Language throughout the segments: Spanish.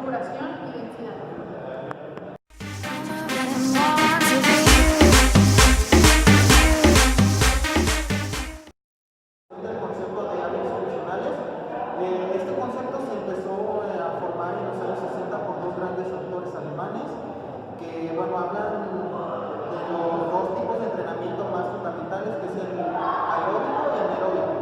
duración y densidad. El concepto de áreas funcionales. Este concepto se empezó a formar en los años 60 por dos grandes autores alemanes que hablan de los dos tipos de entrenamiento más fundamentales, que es el aeróbico y el anaeróbico.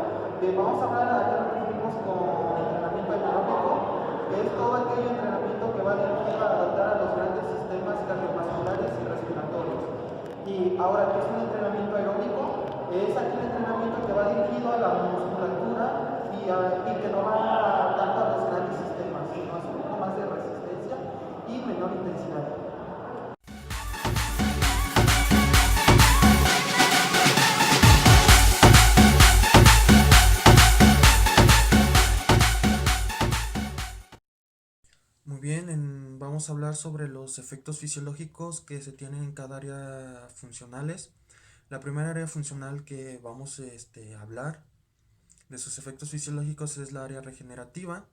Vamos a hablar a qué nos referimos con entrenamiento anaeróbico, que es todo aquel entrenamiento que va dirigido a adaptar a los grandes sistemas cardiovasculares y respiratorios. Y ahora, ¿qué es un entrenamiento aeróbico? Es aquel entrenamiento que va dirigido a la musculatura y que no va tanto a los grandes sistemas, sino es un poco más de resistencia y menor intensidad. Muy bien, vamos a hablar sobre los efectos fisiológicos que se tienen en cada área funcionales. La primera área funcional que vamos a hablar de sus efectos fisiológicos es la área regenerativa.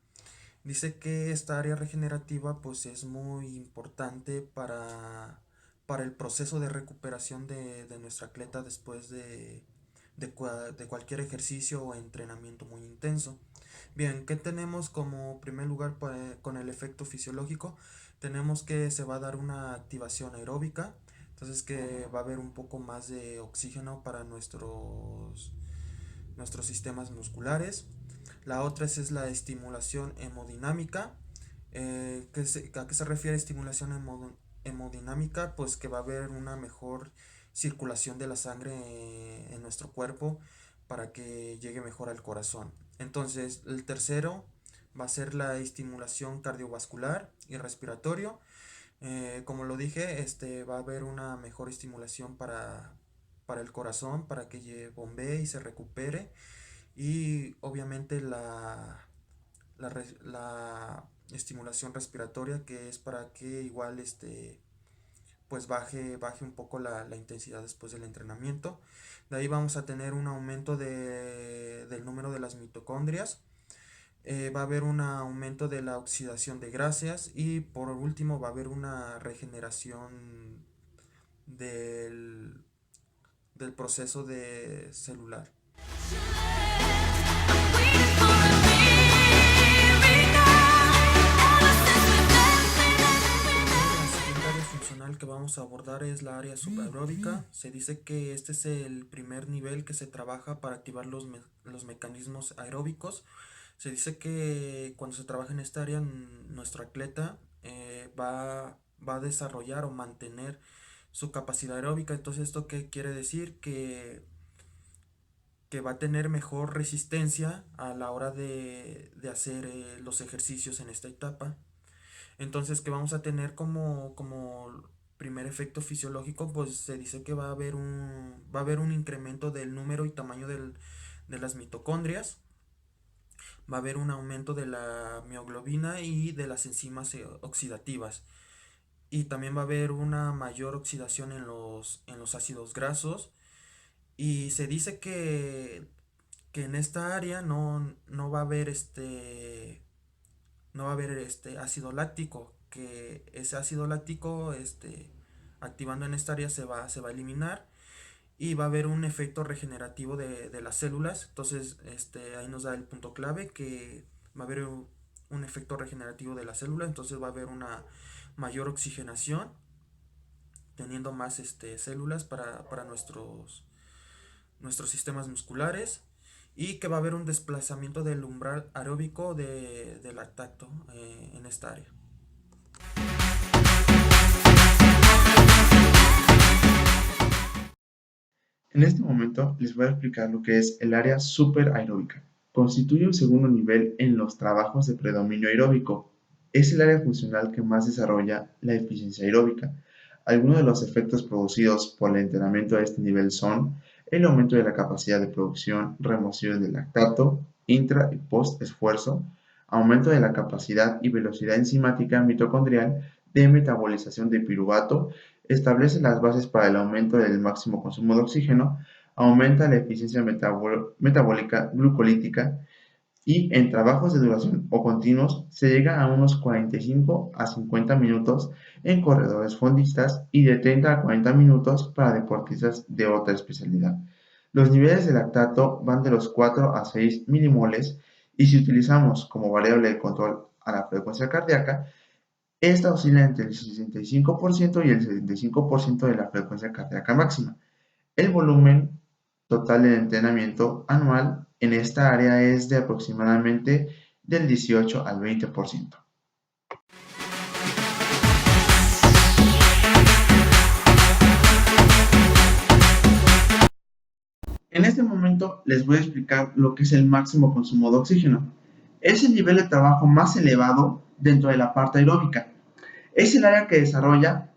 Dice que esta área regenerativa pues es muy importante para el proceso de recuperación de nuestro atleta después de cualquier ejercicio o entrenamiento muy intenso. Bien, ¿qué tenemos como primer lugar con el efecto fisiológico? Tenemos que se va a dar una activación aeróbica, entonces que va a haber un poco más de oxígeno para nuestros sistemas musculares. La otra es la estimulación hemodinámica. ¿A qué se refiere estimulación hemodinámica? Pues que va a haber una mejor circulación de la sangre en nuestro cuerpo para que llegue mejor al corazón. Entonces, el tercero va a ser la estimulación cardiovascular y respiratorio. Como lo dije, va a haber una mejor estimulación para el corazón, para que bombee y se recupere. Y obviamente la estimulación respiratoria, que es para que igual pues baje un poco la intensidad después del entrenamiento. De ahí vamos a tener un aumento del número de las mitocondrias. Va a haber un aumento de la oxidación de grasas y por último va a haber una regeneración del proceso celular. Funcional que vamos a abordar es la área subaeróbica. Se dice que este es el primer nivel que se trabaja para activar los mecanismos aeróbicos. Se dice que cuando se trabaja en esta área, nuestro atleta va a desarrollar o mantener su capacidad aeróbica. Entonces, ¿esto qué quiere decir? Que va a tener mejor resistencia a la hora de hacer los ejercicios en esta etapa. Entonces, que vamos a tener como primer efecto fisiológico, pues se dice que va a haber un incremento del número y tamaño de las mitocondrias. Va a haber un aumento de la mioglobina y de las enzimas oxidativas. Y también va a haber una mayor oxidación en los ácidos grasos. Y se dice que en esta área no va a haber ácido láctico, que ese ácido láctico activando en esta área se va a eliminar y va a haber un efecto regenerativo de las células. Entonces ahí nos da el punto clave, que va a haber un efecto regenerativo de la célula. Entonces va a haber una mayor oxigenación, teniendo más células para nuestros sistemas musculares, y que va a haber un desplazamiento del umbral aeróbico del lactato en esta área. En este momento les voy a explicar lo que es el área superaeróbica. Constituye un segundo nivel en los trabajos de predominio aeróbico. Es el área funcional que más desarrolla la eficiencia aeróbica. Algunos de los efectos producidos por el entrenamiento de este nivel son el aumento de la capacidad de producción, remoción del lactato, intra y post esfuerzo, aumento de la capacidad y velocidad enzimática mitocondrial de metabolización de piruvato, establece las bases para el aumento del máximo consumo de oxígeno, aumenta la eficiencia metabólica glucolítica y en trabajos de duración o continuos se llega a unos 45 a 50 minutos en corredores fondistas y de 30 a 40 minutos para deportistas de otra especialidad. Los niveles de lactato van de los 4 a 6 milimoles y si utilizamos como variable de control a la frecuencia cardíaca, esta oscila entre el 65% y el 75% de la frecuencia cardíaca máxima. El volumen total de entrenamiento anual en esta área es de aproximadamente del 18 al 20%. En este momento les voy a explicar lo que es el máximo consumo de oxígeno. Es el nivel de trabajo más elevado dentro de la parte aeróbica. Es el área que desarrolla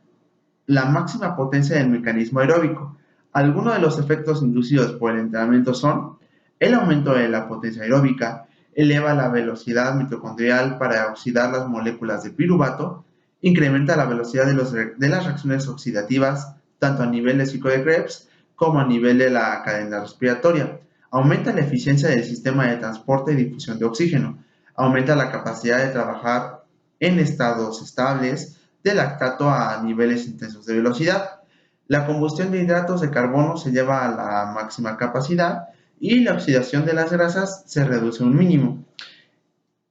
la máxima potencia del mecanismo aeróbico. Algunos de los efectos inducidos por el entrenamiento son el aumento de la potencia aeróbica, eleva la velocidad mitocondrial para oxidar las moléculas de piruvato, incrementa la velocidad de las reacciones oxidativas tanto a nivel de ciclo de Krebs como a nivel de la cadena respiratoria, aumenta la eficiencia del sistema de transporte y difusión de oxígeno, aumenta la capacidad de trabajar en estados estables de lactato a niveles intensos de velocidad. La combustión de hidratos de carbono se lleva a la máxima capacidad y la oxidación de las grasas se reduce a un mínimo.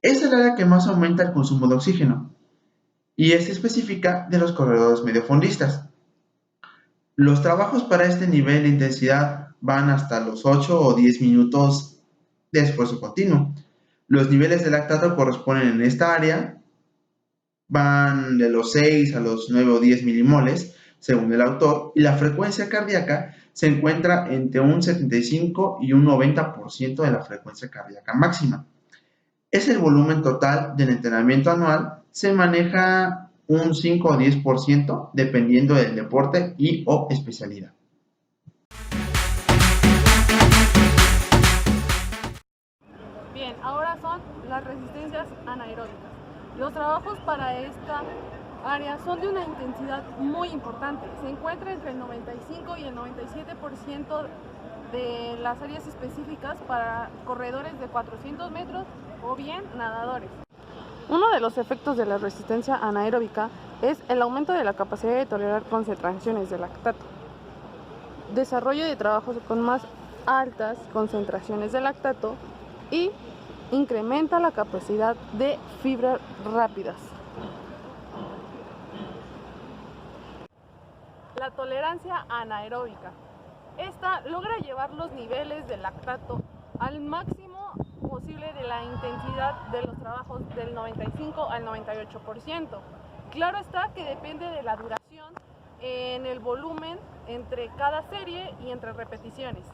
Es el área que más aumenta el consumo de oxígeno y es específica de los corredores mediofondistas. Los trabajos para este nivel de intensidad van hasta los 8 o 10 minutos de esfuerzo continuo. Los niveles de lactato corresponden en esta área van de los 6 a los 9 o 10 milimoles, según el autor, y la frecuencia cardíaca se encuentra entre un 75 y un 90% de la frecuencia cardíaca máxima. Es el volumen total del entrenamiento anual, se maneja un 5 o 10% dependiendo del deporte y o especialidad. Bien, ahora son las resistencias anaeróbicas. Los trabajos para esta área son de una intensidad muy importante. Se encuentra entre el 95 y el 97% de las áreas específicas para corredores de 400 metros o bien nadadores. Uno de los efectos de la resistencia anaeróbica es el aumento de la capacidad de tolerar concentraciones de lactato, desarrollo de trabajos con más altas concentraciones de lactato y incrementa la capacidad de fibras rápidas. La tolerancia anaeróbica. Esta logra llevar los niveles de lactato al máximo posible de la intensidad de los trabajos del 95 al 98%. Claro está que depende de la duración en el volumen entre cada serie y entre repeticiones.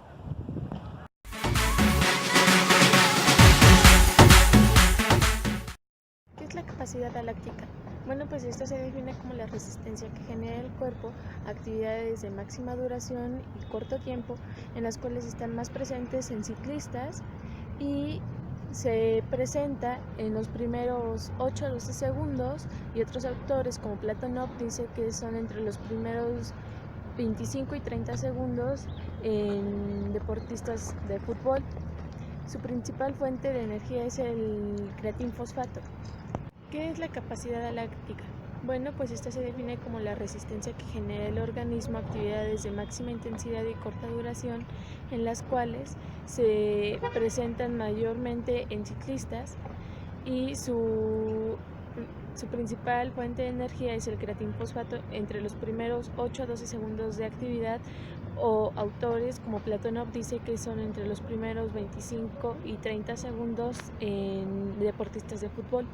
¿Qué es la capacidad aláctica? Bueno, pues esta se define como la resistencia que genera el cuerpo a actividades de máxima duración y corto tiempo, en las cuales están más presentes en ciclistas y se presenta en los primeros 8 a 12 segundos, y otros autores como Platonov dice que son entre los primeros 25 y 30 segundos en deportistas de fútbol. Su principal fuente de energía es el creatinfosfato. ¿Qué es la capacidad aláctica? Bueno, pues esta se define como la resistencia que genera el organismo a actividades de máxima intensidad y corta duración, en las cuales se presentan mayormente en ciclistas, y su principal fuente de energía es el creatinfosfato entre los primeros 8 a 12 segundos de actividad, o autores como Platonov dice que son entre los primeros 25 y 30 segundos en deportistas de fútbol.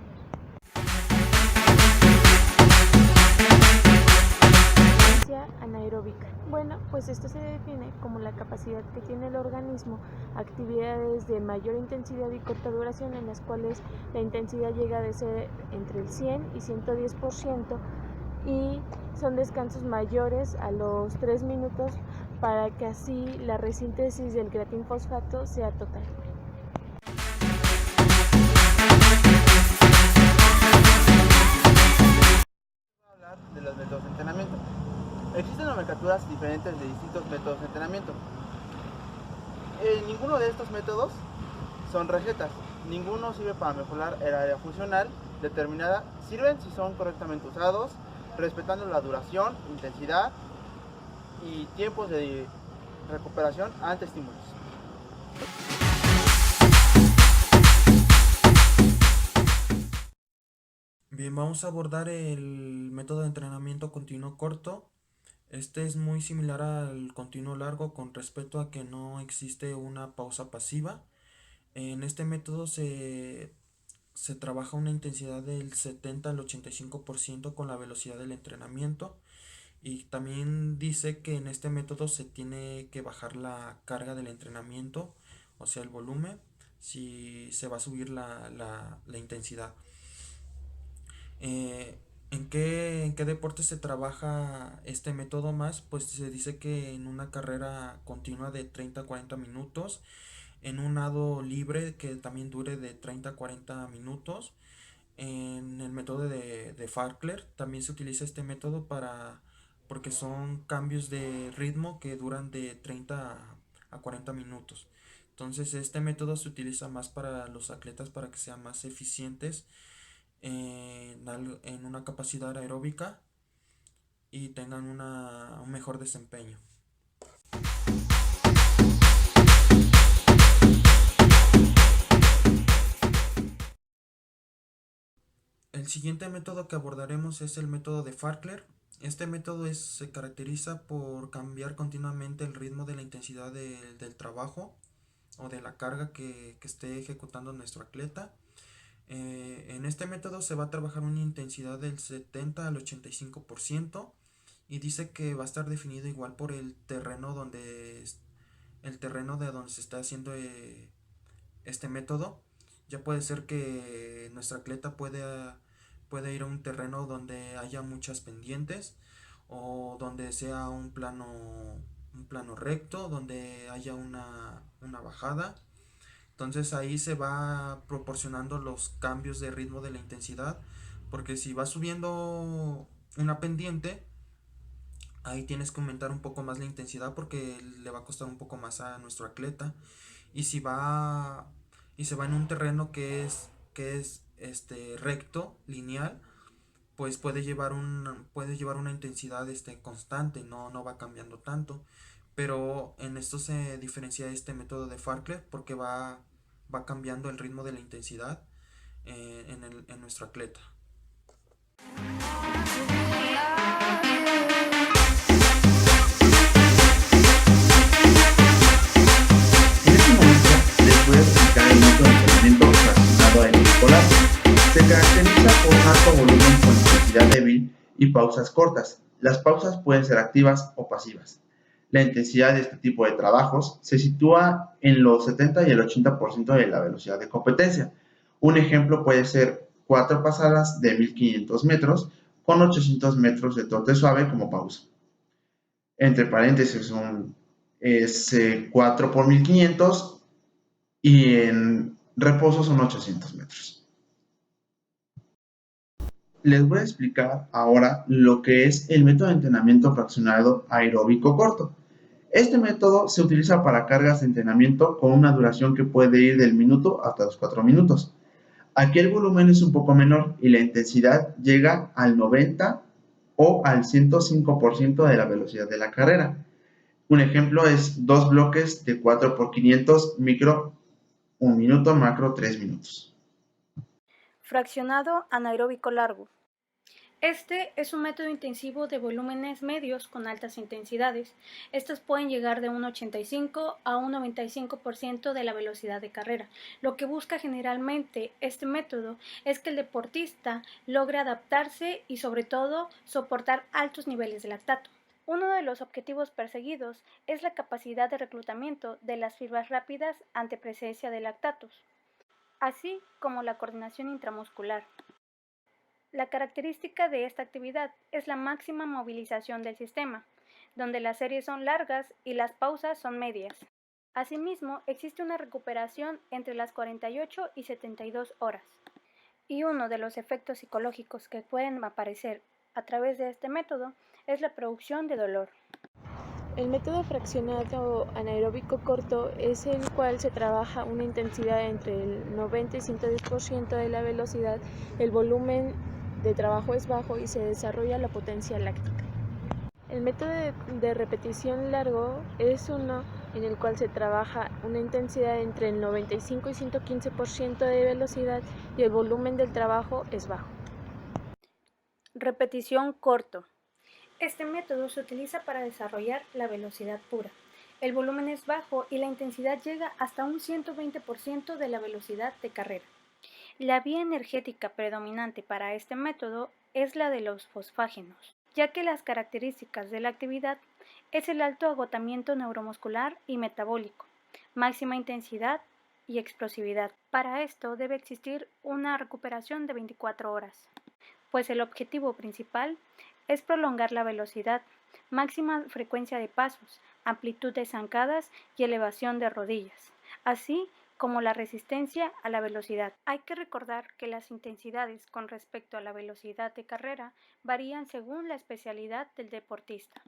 Anaeróbica. Bueno, pues esto se define como la capacidad que tiene el organismo a actividades de mayor intensidad y corta duración, en las cuales la intensidad llega a ser entre el 100 y 110%, y son descansos mayores a los 3 minutos para que así la resíntesis del creatinfosfato sea total. Hablar de los métodos de entrenamiento. Existen nomenclaturas diferentes de distintos métodos de entrenamiento. Ninguno de estos métodos son recetas. ninguno sirve para mejorar el área funcional determinada. Sirven si son correctamente usados, respetando la duración, intensidad y tiempos de recuperación ante estímulos. Bien, vamos a abordar el método de entrenamiento continuo corto. Este es muy similar al continuo largo con respecto a que no existe una pausa pasiva. En este método se trabaja una intensidad del 70 al 85% con la velocidad del entrenamiento, y también dice que en este método se tiene que bajar la carga del entrenamiento, o sea el volumen, si se va a subir la intensidad. ¿En qué deporte se trabaja este método más? Pues se dice que en una carrera continua de 30 a 40 minutos, en un nado libre que también dure de 30 a 40 minutos. En el método de Farcler también se utiliza este método porque son cambios de ritmo que duran de 30 a 40 minutos. Entonces este método se utiliza más para los atletas para que sean más eficientes en una capacidad aeróbica y tengan un mejor desempeño. El siguiente método que abordaremos es el método de Farcler. Este método se caracteriza por cambiar continuamente el ritmo de la intensidad del trabajo o de la carga que esté ejecutando nuestro atleta. En este método se va a trabajar una intensidad del 70 al 85% y dice que va a estar definido igual por el terreno de donde se está haciendo este método. Ya puede ser que nuestro atleta puede ir a un terreno donde haya muchas pendientes o donde sea un plano recto, donde haya una bajada. Entonces ahí se va proporcionando los cambios de ritmo de la intensidad, porque si va subiendo una pendiente, ahí tienes que aumentar un poco más la intensidad porque le va a costar un poco más a nuestro atleta. Y si va y se va en un terreno que es recto, lineal, pues puede llevar una intensidad constante, no va cambiando tanto. Pero en esto se diferencia este método de Farcler porque va cambiando el ritmo de la intensidad en nuestro atleta. En este momento les voy a explicar el método de entrenamiento fraccionado aerobicolar. Se caracteriza por un alto volumen con intensidad débil y pausas cortas. Las pausas pueden ser activas o pasivas. La intensidad de este tipo de trabajos se sitúa en los 70 y el 80% de la velocidad de competencia. Un ejemplo puede ser 4 pasadas de 1500 metros con 800 metros de trote suave como pausa. Entre paréntesis es 4 por 1500 y en reposo son 800 metros. Les voy a explicar ahora lo que es el método de entrenamiento fraccionado aeróbico corto. Este método se utiliza para cargas de entrenamiento con una duración que puede ir del minuto hasta los 4 minutos. Aquí el volumen es un poco menor y la intensidad llega al 90 o al 105% de la velocidad de la carrera. Un ejemplo es 2 bloques de 4 por 500 micro 1 minuto, macro 3 minutos. Fraccionado anaeróbico largo. Este es un método intensivo de volúmenes medios con altas intensidades. Estos pueden llegar de un 85 a un 95% de la velocidad de carrera. Lo que busca generalmente este método es que el deportista logre adaptarse y sobre todo soportar altos niveles de lactato. Uno de los objetivos perseguidos es la capacidad de reclutamiento de las fibras rápidas ante presencia de lactatos, así como la coordinación intramuscular. La característica de esta actividad es la máxima movilización del sistema, donde las series son largas y las pausas son medias. Asimismo, existe una recuperación entre las 48 y 72 horas. Y uno de los efectos psicológicos que pueden aparecer a través de este método es la producción de dolor. El método fraccionado anaeróbico corto es el cual se trabaja una intensidad entre el 90 y 110% de la velocidad, el volumen de trabajo es bajo y se desarrolla la potencia láctica. El método de repetición largo es uno en el cual se trabaja una intensidad entre el 95 y 115% de velocidad y el volumen del trabajo es bajo. Repetición corto. Este método se utiliza para desarrollar la velocidad pura. El volumen es bajo y la intensidad llega hasta un 120% de la velocidad de carrera. La vía energética predominante para este método es la de los fosfágenos, ya que las características de la actividad es el alto agotamiento neuromuscular y metabólico, máxima intensidad y explosividad. Para esto debe existir una recuperación de 24 horas, pues el objetivo principal es prolongar la velocidad, máxima frecuencia de pasos, amplitud de zancadas y elevación de rodillas, así como la resistencia a la velocidad. Hay que recordar que las intensidades con respecto a la velocidad de carrera varían según la especialidad del deportista.